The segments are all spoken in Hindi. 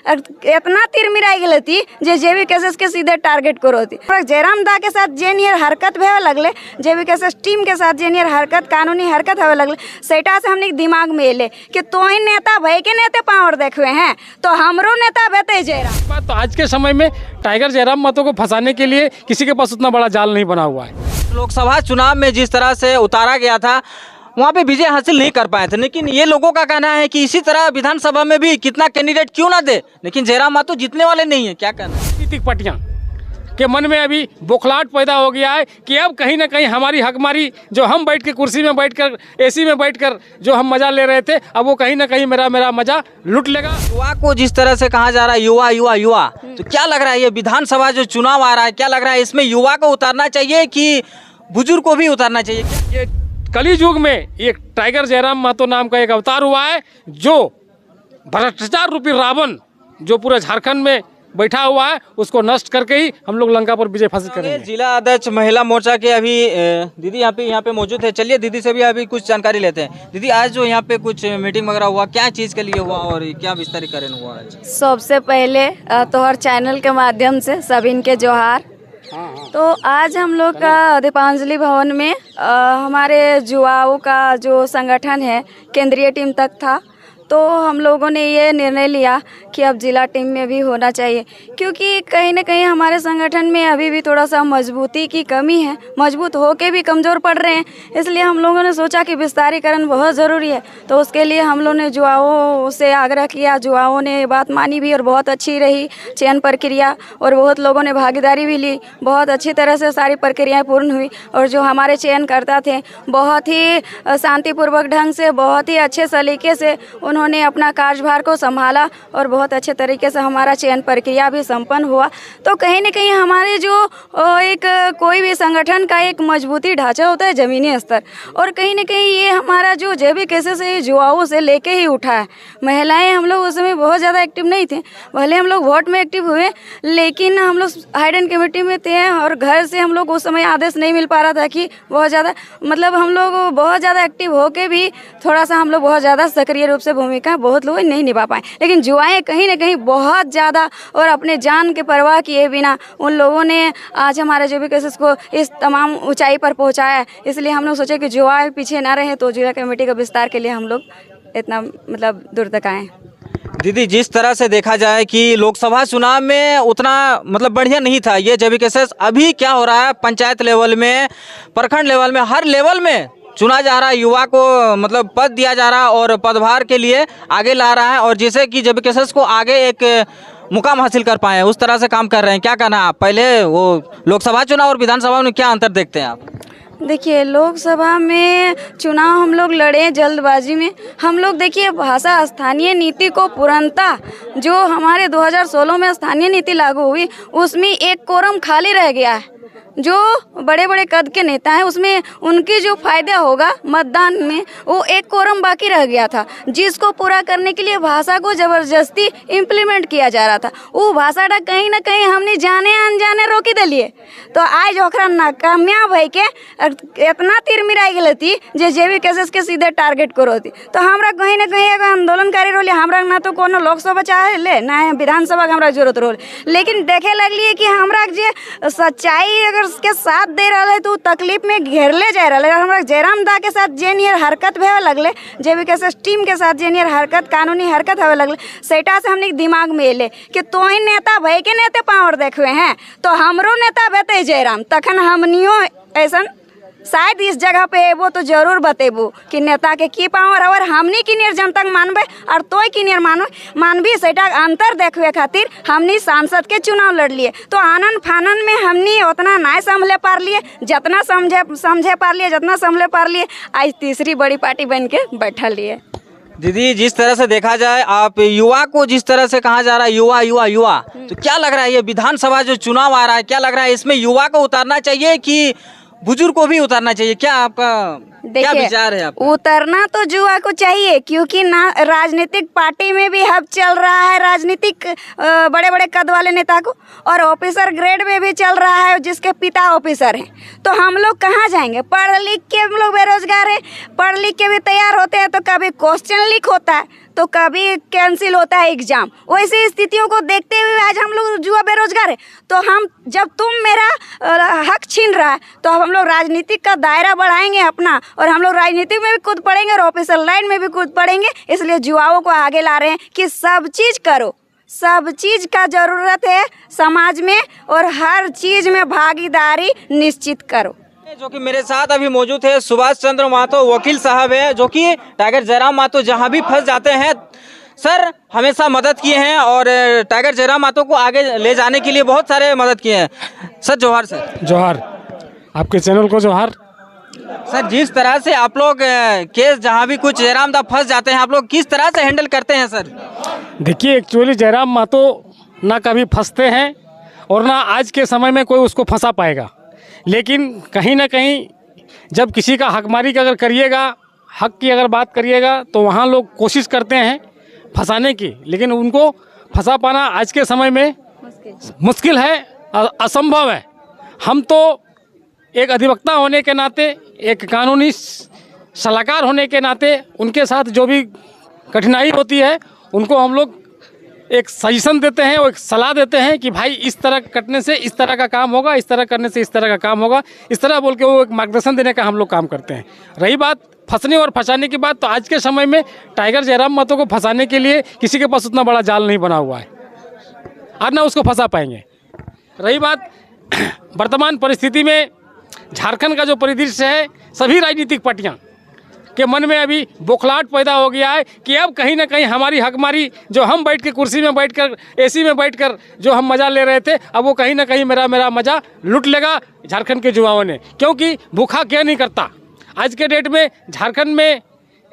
इतना तीर मिराई गई थी जे केसेस के सीधे टारगेट करो थी। जयराम दा के साथ जे नियर हरकत भेवे लगले, जे केसेस टीम के साथ जे नियर हरकत कानूनी हरकत होवे लगले, सेटा से हमने दिमाग में एले कि तो ही नेता भई के नेते पावर देखवे हैं तो हमरो नेता बेते जयराम। तो आज के समय में टाइगर जयराम महतो को फंसाने के लिए किसी के पास उतना बड़ा जाल नहीं बना हुआ है। लोकसभा चुनाव में जिस तरह से उतारा गया था वहाँ पे विजय हासिल नहीं कर पाए थे, लेकिन ये लोगों का कहना है कि इसी तरह विधानसभा में भी कितना कैंडिडेट क्यों ना दे, लेकिन जयराम महतो जीतने वाले नहीं है। क्या कहना है? राजनीतिक पार्टियां के मन में अभी बौखलाहट पैदा हो गया है कि अब कहीं ना कहीं हमारी हकमारी जो हम बैठ के कुर्सी में बैठकर एसी में बैठकर जो हम मजा ले रहे थे, अब वो कहीं ना कहीं मेरा मजा लूट लेगा। युवा को जिस तरह से कहा जा रहा है युवा युवा युवा, तो क्या लग रहा है ये विधानसभा जो चुनाव आ रहा है, क्या लग रहा है इसमें युवा को उतारना चाहिए कि बुजुर्ग को भी उतारना चाहिए? ये कली युग में एक टाइगर जयराम महतो नाम का एक अवतार हुआ है जो भ्रष्टाचार रूपी रावण जो पूरे झारखंड में बैठा हुआ है उसको नष्ट करके ही हम लोग लंका पर विजय हासिल करेंगे। जिला अध्यक्ष महिला मोर्चा के अभी दीदी यहाँ पे मौजूद है, चलिए दीदी से भी अभी कुछ जानकारी लेते हैं। दीदी आज जो यहाँ पे कुछ मीटिंग वगैरह हुआ, क्या चीज़ के लिए हुआ और क्या विस्तारीकरण हुआ? सबसे पहले तो हर चैनल के माध्यम से सभी इनके जोहार। तो आज हम लोग का दीपांजलि भवन में हमारे युवाओं का जो संगठन है केंद्रीय टीम तक था, तो हम लोगों ने ये निर्णय लिया कि अब जिला टीम में भी होना चाहिए, क्योंकि कहीं ना कहीं हमारे संगठन में अभी भी थोड़ा सा मजबूती की कमी है, मजबूत होके भी कमज़ोर पड़ रहे हैं। इसलिए हम लोगों ने सोचा कि विस्तारीकरण बहुत ज़रूरी है, तो उसके लिए हम लोगों ने युवाओं से आग्रह किया। युवाओं ने बात मानी भी और बहुत अच्छी रही चयन प्रक्रिया, और बहुत लोगों ने भागीदारी भी ली। बहुत अच्छी तरह से सारी प्रक्रियाएँ पूर्ण हुई और जो हमारे चयनकर्ता थे बहुत ही शांतिपूर्वक ढंग से, बहुत ही अच्छे सलीके से उन्होंने अपना कार्यभार को संभाला और बहुत अच्छे तरीके से हमारा चयन प्रक्रिया भी संपन्न हुआ। तो कहीं ना कहीं हमारे जो एक कोई भी संगठन का एक मजबूती ढांचा होता है ज़मीनी स्तर, और कहीं ना कहीं ये हमारा जो जैविक केसेस है युवाओं से लेके ही उठा है। महिलाएं हम लोग उस समय बहुत ज़्यादा एक्टिव नहीं थे, भले हम लोग वोट में एक्टिव हुए लेकिन हम लोग हाइडेंट कमेटी में थे और घर से हम लोग उस समय आदेश नहीं मिल पा रहा था कि बहुत ज़्यादा, मतलब हम लोग बहुत ज़्यादा एक्टिव होके भी थोड़ा सा हम लोग बहुत ज़्यादा सक्रिय रूप से भूमिका बहुत लोग नहीं निभा पाए। लेकिन युवाएं कहीं ना कहीं बहुत ज़्यादा और अपने जान के परवाह किए बिना उन लोगों ने आज हमारे जो भी केसेस को इस तमाम ऊंचाई पर पहुंचाया है। इसलिए हम लोग सोचे कि युवा पीछे ना रहे, तो जिला कमेटी का विस्तार के लिए हम लोग इतना मतलब दूर तक आए। दीदी जिस तरह से देखा जाए कि लोकसभा चुनाव में उतना मतलब बढ़िया नहीं था ये जैविक केसेस, अभी क्या हो रहा है पंचायत लेवल में, प्रखंड लेवल में, हर लेवल में चुना जा रहा है, युवा को मतलब पद दिया जा रहा है और पदभार के लिए आगे ला रहा है, और जिससे कि जब केसेस को आगे एक मुकाम हासिल कर पाए उस तरह से काम कर रहे हैं। क्या कहना है आप? पहले वो लोकसभा चुनाव और विधानसभा में क्या अंतर देखते हैं आप? देखिए, लोकसभा में चुनाव हम लोग लड़े जल्दबाजी में। हम लोग देखिए भाषा स्थानीय नीति को पूर्णतः जो हमारे 2016 में स्थानीय नीति लागू हुई उसमें एक कोरम खाली रह गया है। जो बड़े बड़े कद के नेता हैं उसमें उनकी जो फायदा होगा मतदान में वो एक कोरम बाकी रह गया था, जिसको पूरा करने के लिए भाषा को ज़बरदस्ती इम्प्लीमेंट किया जा रहा था। वो भाषा कहीं ना कहीं हमने जाने अनजाने रोकी दिलिए, तो आज ओकरा नाकामयाब है के इतना तीर मिराई गई थी जे केसेस के सीधे टारगेट करो थी। तो हमरा कहीं ना कहीं एगो आंदोलनकारी रोल, हमरा ना तो कोनो लोकसभा चाहे ले ना विधानसभा के हमरा जरूरत रोल, लेकिन देखे लगलिए कि हमरा जे सच्चाई अगर के साथ दे रहा है तो तकलीफ में घेरले जा रहा है। हमरा जयराम दा के साथ जे नियर हरकत भेवे लगले, जे केसेस टीम के साथ जे नियर हरकत कानूनी हरकत होवे लगले, सेटा से हमने दिमाग में एले कि तो ही नेता भई के नेते पावर देखवे हैं तो हमरो नेता बेते जयराम। तखन हमनियो ऐसा शायद इस जगह पे वो तो जरूर बतेबू कि नेता के की पावर और हमनी की नियर जनता मानबे और तोय की नियर मानबी सेटा अंतर देखवे खातिर हमनी सांसद के चुनाव लड़ लिए। तो आनन फानन में हमनी उतना ना संभले पार लिए, जितना समझे पार लिए, जितना संभले पार लिए, आज तीसरी बड़ी पार्टी बन के बैठा लिए। दीदी जिस तरह से देखा जाए आप युवा को जिस तरह से कहा जा रहा है युवा युवा युवा, तो क्या लग रहा है ये विधानसभा जो चुनाव आ रहा है, क्या लग रहा है इसमें युवा को उतारना चाहिए कि बुजुर्ग को भी उतारना चाहिए? क्या आपका क्या विचार है आपका? उतरना तो जुआ को चाहिए, क्योंकि ना राजनीतिक पार्टी में भी हब चल रहा है, राजनीतिक बड़े बड़े कद वाले नेता को, और ऑफिसर ग्रेड में भी चल रहा है जिसके पिता ऑफिसर हैं। तो हम लोग कहाँ जाएंगे? पढ़ लिख के हम लोग बेरोजगार हैं, पढ़ लिख के भी तैयार होते हैं तो कभी क्वेश्चन लीक होता है तो कभी कैंसिल होता है एग्जाम। वैसी स्थितियों को देखते हुए आज हम लोग जुआ बेरोजगार है। तो हम, जब तुम मेरा हक छीन रहा है तो हम लोग राजनीतिक का दायरा बढ़ाएंगे अपना, और हम लोग राजनीति में भी कूद पड़ेंगे और ऑफिसर लाइन में भी कूद पड़ेंगे। इसलिए जुआओं को आगे ला रहे हैं कि सब चीज़ करो, सब चीज़ का ज़रूरत है समाज में, और हर चीज़ में भागीदारी निश्चित करो। जो कि मेरे साथ अभी मौजूद है सुभाष चंद्र महतो, वकील साहब है, जो कि टाइगर जयराम महतो जहां भी फंस जाते हैं सर हमेशा मदद किए हैं, और टाइगर जयराम महतो को आगे ले जाने के लिए बहुत सारे मदद किए हैं। सर जोहार। सर जोहार, आपके चैनल को जोहार। सर जिस तरह से आप लोग केस जहां भी कुछ जयराम दा फंस जाते हैं, आप लोग किस तरह से हैंडल करते हैं सर? देखिए, एक्चुअली जयराम महतो ना कभी फंसते हैं और ना आज के समय में कोई उसको फंसा पाएगा, लेकिन कहीं ना कहीं जब किसी का हकमारी का अगर करिएगा, हक की अगर बात करिएगा, तो वहाँ लोग कोशिश करते हैं फंसाने की, लेकिन उनको फंसा पाना आज के समय में मुश्किल है, असंभव है। हम तो एक अधिवक्ता होने के नाते, एक कानूनी सलाहकार होने के नाते उनके साथ जो भी कठिनाई होती है उनको हम लोग एक सजेशन देते हैं और एक सलाह देते हैं कि भाई इस तरह कटने से इस तरह का काम होगा, इस तरह करने से इस तरह का काम होगा, इस तरह बोल के वो एक मार्गदर्शन देने का हम लोग काम करते हैं। रही बात फंसने और फंसाने की बात, तो आज के समय में टाइगर जयराम महतो को फंसाने के लिए किसी के पास उतना बड़ा जाल नहीं बना हुआ है, और ना उसको फंसा पाएंगे। रही बात वर्तमान परिस्थिति में झारखंड का जो परिदृश्य है, सभी राजनीतिक पार्टियाँ के मन में अभी बौखलाहट पैदा हो गया है कि अब कहीं ना कहीं हमारी हकमारी, जो हम बैठ के कुर्सी में बैठकर एसी में बैठकर जो हम मज़ा ले रहे थे, अब वो कहीं ना कहीं मेरा मज़ा लूट लेगा झारखंड के युवाओं ने। क्योंकि भूखा क्या नहीं करता। आज के डेट में झारखंड में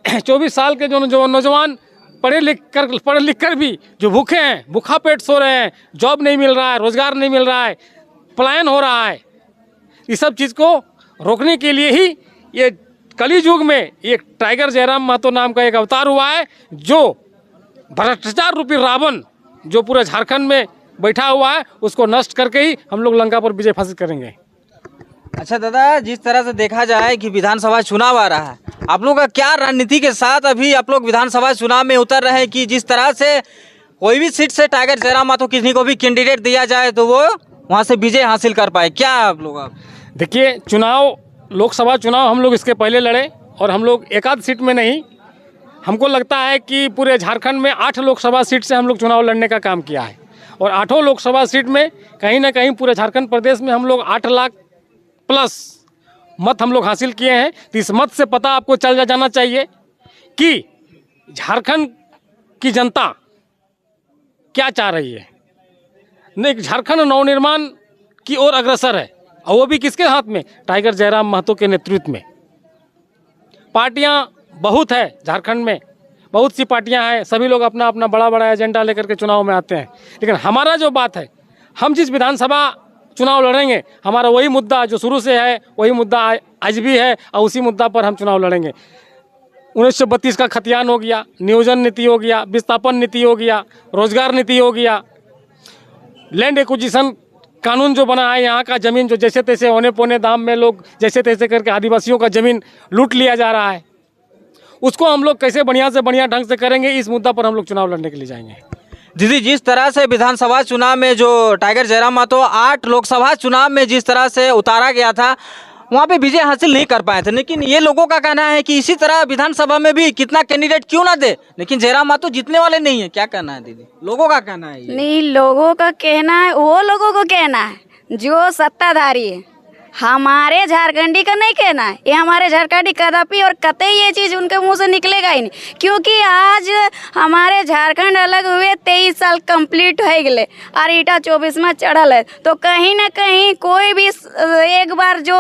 24 साल के जो नौजवान पढ़े लिख कर भी जो भूखे हैं, भूखा पेट सो रहे हैं, जॉब नहीं मिल रहा है, रोज़गार नहीं मिल रहा है, पलायन हो रहा है। इस सब चीज़ को रोकने के लिए ही ये कली युग में एक टाइगर जयराम महतो नाम का एक अवतार हुआ है, जो भ्रष्टाचार रूपी रावण जो पूरे झारखंड में बैठा हुआ है, उसको नष्ट करके ही हम लोग लंका पर विजय हासिल करेंगे। अच्छा दादा, जिस तरह से देखा जाए कि विधानसभा चुनाव आ रहा है, आप लोग का क्या रणनीति के साथ अभी आप लोग विधानसभा चुनाव में उतर रहे हैं कि जिस तरह से कोई भी सीट से टाइगर जयराम महतो किसी को भी कैंडिडेट दिया जाए तो वो वहाँ से विजय हासिल कर पाए, क्या आप लोग? देखिए, चुनाव, लोकसभा चुनाव हम लोग इसके पहले लड़े और हम लोग एक आध सीट में नहीं, हमको लगता है कि पूरे झारखंड में 8 लोकसभा सीट से हम लोग चुनाव लड़ने का काम किया है, और 8 लोकसभा सीट में कहीं ना कहीं पूरे झारखंड प्रदेश में हम लोग 8 लाख प्लस मत हम लोग हासिल किए हैं। तो इस मत से पता आपको चल जाना चाहिए कि झारखंड की जनता क्या चाह रही है। नहीं, झारखंड नवनिर्माण की ओर अग्रसर है, और वो भी किसके हाथ में? टाइगर जयराम महतो के नेतृत्व में। पार्टियां बहुत है झारखंड में, बहुत सी पार्टियां हैं, सभी लोग अपना अपना बड़ा एजेंडा लेकर के चुनाव में आते हैं, लेकिन हमारा जो बात है, हम जिस विधानसभा चुनाव लड़ेंगे, हमारा वही मुद्दा जो शुरू से है, वही मुद्दा आज भी है, और उसी मुद्दा पर हम चुनाव लड़ेंगे। 1932 का खतियान हो गया, नियोजन नीति हो गया, विस्थापन नीति हो गया, रोजगार नीति हो गया, लैंड एक्विजिशन कानून जो बना है, यहाँ का ज़मीन जो जैसे तैसे होने पौने दाम में लोग जैसे तैसे करके आदिवासियों का ज़मीन लूट लिया जा रहा है, उसको हम लोग कैसे बढ़िया से बढ़िया ढंग से करेंगे, इस मुद्दा पर हम लोग चुनाव लड़ने के लिए जाएंगे। दीदी, जिस तरह से विधानसभा चुनाव में जो टाइगर जयराम महतो 8 लोकसभा चुनाव में जिस तरह से उतारा गया था, वहाँ पे विजय हासिल नहीं कर पाए थे, लेकिन ये लोगों का कहना है कि इसी तरह विधानसभा में भी कितना कैंडिडेट क्यों ना दे, लेकिन जयराम महतो जीतने वाले नहीं है। क्या कहना है दीदी? लोगों का कहना है ये। नहीं, लोगों का कहना है, वो लोगों को कहना है जो सत्ताधारी है, हमारे झारखंडी का नहीं कहना है। ये हमारे झारखंडी कदापि और कतई ये चीज़ उनके मुंह से निकलेगा ही नहीं, क्योंकि आज हमारे झारखंड अलग हुए 23 साल कंप्लीट हो गए और ईटा 24वां चढ़ल है। तो कहीं ना कहीं कोई भी एक बार जो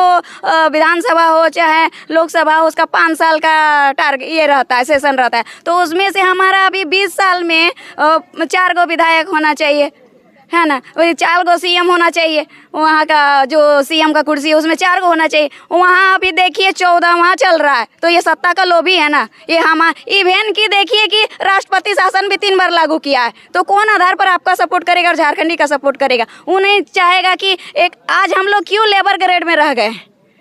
विधानसभा हो चाहे लोकसभा हो, उसका 5 साल का टारगेट ये रहता है, सेशन रहता है। तो उसमें से हमारा अभी 20 साल में 4 गो विधायक होना चाहिए, है ना। वही 4 गो सीएम होना चाहिए, वहाँ का जो सीएम का कुर्सी है उसमें 4 गो होना चाहिए। वहाँ अभी देखिए 14 वहाँ चल रहा है, तो ये सत्ता का लोभी है ना। ये हम इवेन की देखिए कि राष्ट्रपति शासन भी 3 बार लागू किया है, तो कौन आधार पर आपका सपोर्ट करेगा और झारखंडी का सपोर्ट करेगा? वो नहीं चाहेगा कि एक आज हम लोग क्यों लेबर ग्रेड में रह गए।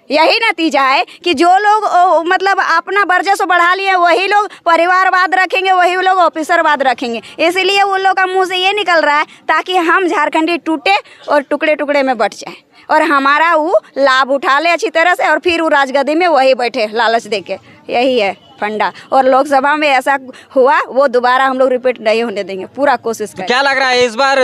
यही नतीजा है कि जो लोग मतलब अपना वर्चस्व बढ़ा लिए वही लोग परिवारवाद रखेंगे, वही लोग ऑफिसरवाद रखेंगे। इसीलिए उन लोग का मुंह से ये निकल रहा है ताकि हम झारखंडी टूटे और टुकड़े टुकड़े में बट जाए और हमारा वो लाभ उठा ले अच्छी तरह से और फिर वो राजगद्दी में वही बैठे लालच देके। यही है फंडा, और लोकसभा में ऐसा हुआ वो दोबारा हम लोग रिपीट नहीं होने देंगे, पूरा कोशिश करें। क्या लग रहा है इस बार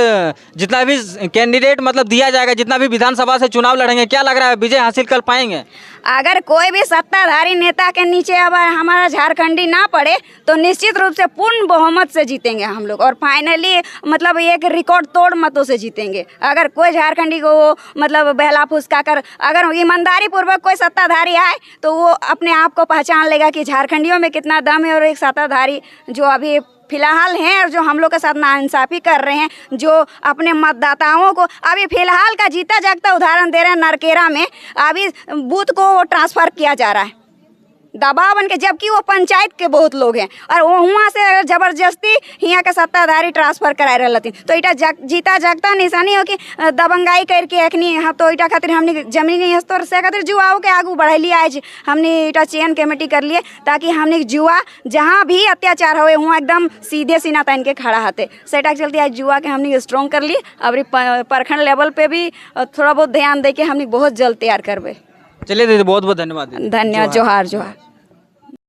जितना भी कैंडिडेट मतलब दिया जाएगा, जितना भी विधानसभा से चुनाव लड़ेंगे, क्या लग रहा है विजय हासिल कर पाएंगे? अगर कोई भी सत्ताधारी नेता के नीचे अब हमारा झारखंडी ना पड़े तो निश्चित रूप से पूर्ण बहुमत से जीतेंगे हम लोग, और फाइनली मतलब एक रिकॉर्ड तोड़ मतों से जीतेंगे। अगर कोई झारखंडी को मतलब बहला फुसका कर अगर ईमानदारी पूर्वक कोई सत्ताधारी आए तो वो अपने आप को पहचान लेगा कि झारखंडियों में कितना दम है। और एक सत्ताधारी जो अभी फिलहाल हैं और जो हम लोग के साथ नाइंसाफ़ी कर रहे हैं, जो अपने मतदाताओं को अभी फिलहाल का जीता जागता उदाहरण दे रहे हैं, नरकेरा में अभी बूथ को वो ट्रांसफ़र किया जा रहा है दबाव बन के, जबकि वो पंचायत के बहुत लोग हैं और वहाँ से अगर ज़बरदस्ती यहाँ के सत्ताधारी ट्रांसफ़र कराए रहती तो इटा जीता जागता निशानी हो कि दबंगाई करके अखनी हाँ तो इटा खातिर हमने जमीनी स्तर से खातिर जुआओं के आगू बढ़ैली आज हमने इटा चयन कमेटी कर लिए ताकि हमने जुआ जहाँ भी अत्याचार हुए वहाँ एकदम सीधे सीना तान के खड़ा हते। सेटा के चलते आज जुआ के हमने स्ट्रॉन्ग कर लिए। अब प्रखंड लेवल पे भी थोड़ा बहुत ध्यान दे के हमने बहुत जल्द तैयार करबे। चलिए दीदी बहुत बहुत धन्यवाद। धन्यवाद। जोहार जोहार।